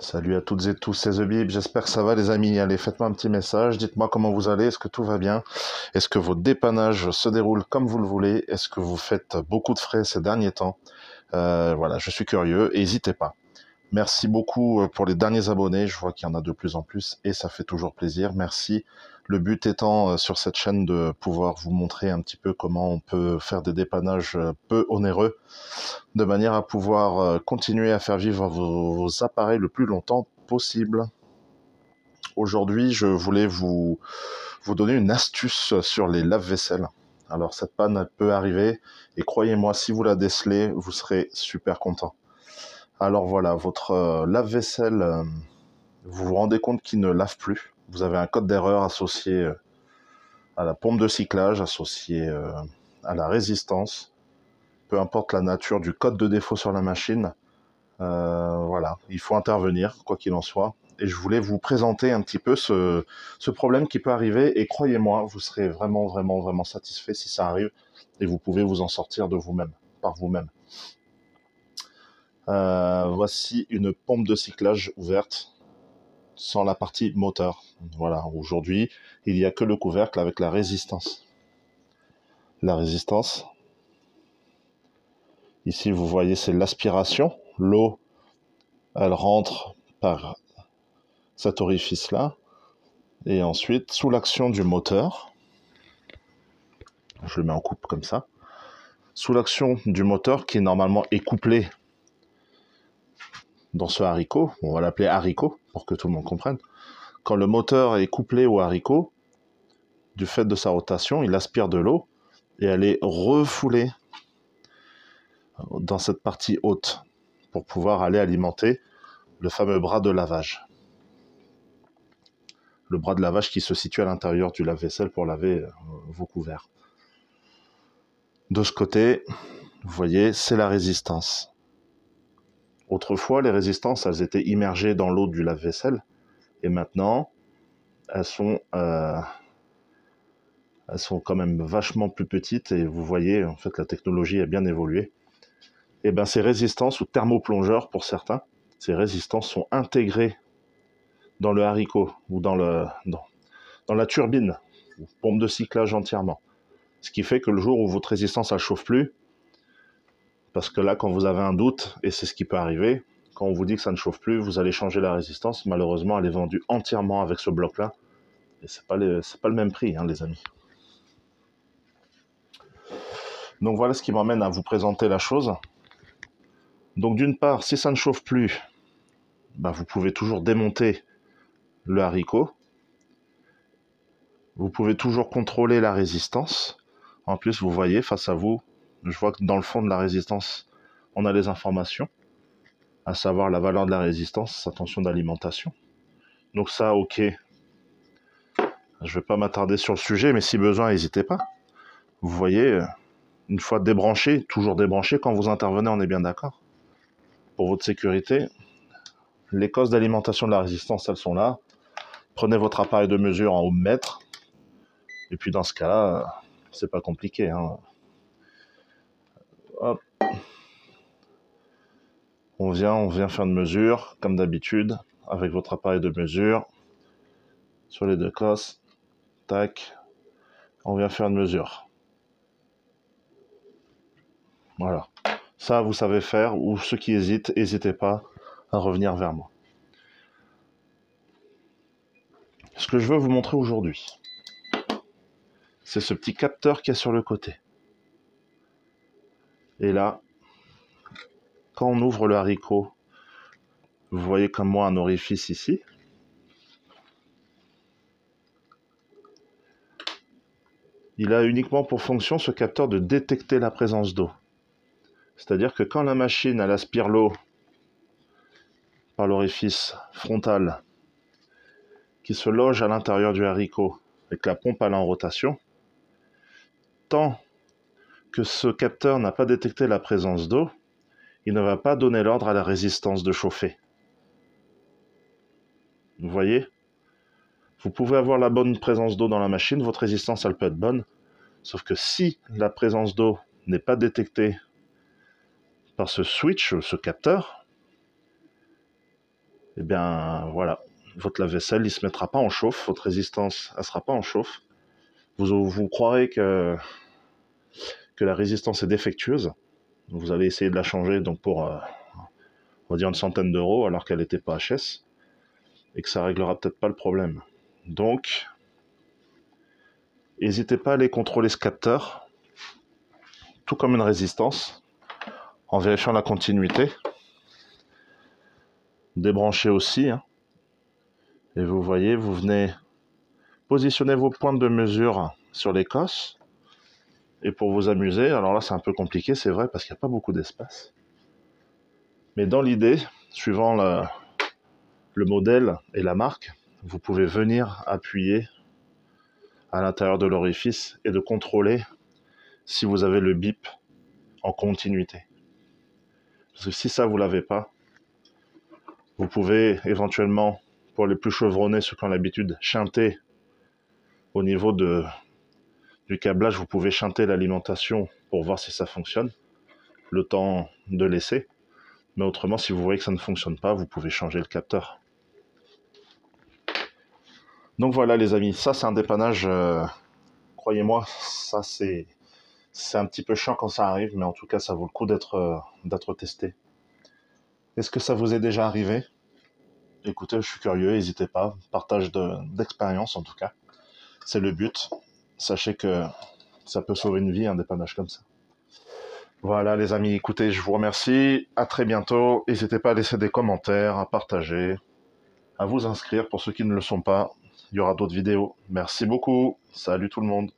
Salut à toutes et tous, c'est The Bib, j'espère que ça va les amis. Allez, faites-moi un petit message, dites-moi comment vous allez, est-ce que tout va bien? Est-ce que votre dépannage se déroule comme vous le voulez? Est-ce que vous faites beaucoup de frais ces derniers temps? Voilà, je suis curieux, et n'hésitez pas. Merci beaucoup pour les derniers abonnés, je vois qu'il y en a de plus en plus et ça fait toujours plaisir, merci. Le but étant sur cette chaîne de pouvoir vous montrer un petit peu comment on peut faire des dépannages peu onéreux, de manière à pouvoir continuer à faire vivre vos appareils le plus longtemps possible. Aujourd'hui, je voulais vous donner une astuce sur les lave-vaisselle. Alors cette panne elle peut arriver et croyez-moi, si vous la décelez, vous serez super content. Alors voilà, votre lave-vaisselle, vous vous rendez compte qu'il ne lave plus. Vous avez un code d'erreur associé à la pompe de cyclage, associé à la résistance. Peu importe la nature du code de défaut sur la machine, voilà, il faut intervenir, quoi qu'il en soit. Et je voulais vous présenter un petit peu ce problème qui peut arriver. Et croyez-moi, vous serez vraiment satisfait si ça arrive. Et vous pouvez vous en sortir de vous-même, par vous-même. Voici une pompe de cyclage ouverte sans la partie moteur. Voilà, aujourd'hui, il n'y a que le couvercle avec la résistance. La résistance, ici vous voyez, c'est l'aspiration. L'eau, elle rentre par cet orifice-là. Et ensuite, sous l'action du moteur, je le mets en coupe comme ça, sous l'action du moteur qui normalement est couplé dans ce haricot, on va l'appeler haricot pour que tout le monde comprenne. Quand le moteur est couplé au haricot, du fait de sa rotation, il aspire de l'eau et elle est refoulée dans cette partie haute pour pouvoir aller alimenter le fameux bras de lavage. Le bras de lavage qui se situe à l'intérieur du lave-vaisselle pour laver vos couverts. De ce côté, vous voyez, c'est la résistance. Autrefois, les résistances, elles étaient immergées dans l'eau du lave-vaisselle. Et maintenant, elles sont quand même vachement plus petites. Et vous voyez, en fait, la technologie a bien évolué. Et bien, ces résistances, ou thermoplongeurs pour certains, ces résistances sont intégrées dans le haricot ou dans la turbine, ou pompe de cyclage entièrement. Ce qui fait que le jour où votre résistance ne chauffe plus, parce que là, quand vous avez un doute, et c'est ce qui peut arriver, quand on vous dit que ça ne chauffe plus, vous allez changer la résistance. Malheureusement, elle est vendue entièrement avec ce bloc-là. Et c'est pas le même prix, hein, les amis. Donc voilà ce qui m'amène à vous présenter la chose. Donc d'une part, si ça ne chauffe plus, bah, vous pouvez toujours démonter le haricot. Vous pouvez toujours contrôler la résistance. En plus, vous voyez, face à vous, je vois que dans le fond de la résistance, on a les informations, à savoir la valeur de la résistance, sa tension d'alimentation. Donc ça, ok. Je ne vais pas m'attarder sur le sujet, mais si besoin, n'hésitez pas. Vous voyez, une fois débranché, toujours débranché, quand vous intervenez, on est bien d'accord. Pour votre sécurité, les causes d'alimentation de la résistance, elles sont là. Prenez votre appareil de mesure en ohm mètre. Et puis dans ce cas-là, c'est pas compliqué, hein. Hop. On vient faire une mesure, comme d'habitude, avec votre appareil de mesure. Sur les deux cosses. Tac. On vient faire une mesure. Voilà. Ça, vous savez faire, ou ceux qui hésitent, n'hésitez pas à revenir vers moi. Ce que je veux vous montrer aujourd'hui, c'est ce petit capteur qui est sur le côté. Et là, quand on ouvre le haricot, vous voyez comme moi un orifice ici. Il a uniquement pour fonction, ce capteur, de détecter la présence d'eau. C'est-à-dire que quand la machine elle aspire l'eau par l'orifice frontal qui se loge à l'intérieur du haricot et que la pompe elle est en rotation, tant que ce capteur n'a pas détecté la présence d'eau, il ne va pas donner l'ordre à la résistance de chauffer. Vous voyez ? Vous pouvez avoir la bonne présence d'eau dans la machine, votre résistance elle peut être bonne, sauf que si la présence d'eau n'est pas détectée par ce switch, ce capteur, eh bien voilà, votre lave-vaisselle, il ne se mettra pas en chauffe, votre résistance, elle ne sera pas en chauffe. Vous croirez que la résistance est défectueuse. Vous allez essayer de la changer donc pour, on va dire, une centaine d'euros, alors qu'elle n'était pas HS, et que ça réglera peut-être pas le problème. Donc, n'hésitez pas à aller contrôler ce capteur, tout comme une résistance, en vérifiant la continuité. Débranchez aussi, hein. Et vous voyez, vous venez positionner vos pointes de mesure sur les cosses. Et pour vous amuser, alors là c'est un peu compliqué, c'est vrai, parce qu'il n'y a pas beaucoup d'espace. Mais dans l'idée, suivant le modèle et la marque, vous pouvez venir appuyer à l'intérieur de l'orifice et de contrôler si vous avez le bip en continuité. Parce que si ça vous l'avez pas, vous pouvez éventuellement, pour les plus chevronnés, ceux qui ont l'habitude, chanter au niveau du câblage, vous pouvez chanter l'alimentation pour voir si ça fonctionne, le temps de laisser. Mais autrement, si vous voyez que ça ne fonctionne pas, vous pouvez changer le capteur. Donc voilà les amis, ça c'est un dépannage, croyez-moi, ça c'est un petit peu chiant quand ça arrive, mais en tout cas ça vaut le coup d'être testé. Est-ce que ça vous est déjà arrivé? Écoutez, je suis curieux, n'hésitez pas, partage d'expérience en tout cas, c'est le but. Sachez que ça peut sauver une vie, un dépannage comme ça. Voilà les amis, écoutez, je vous remercie, à très bientôt, n'hésitez pas à laisser des commentaires, à partager, à vous inscrire pour ceux qui ne le sont pas, il y aura d'autres vidéos. Merci beaucoup, salut tout le monde.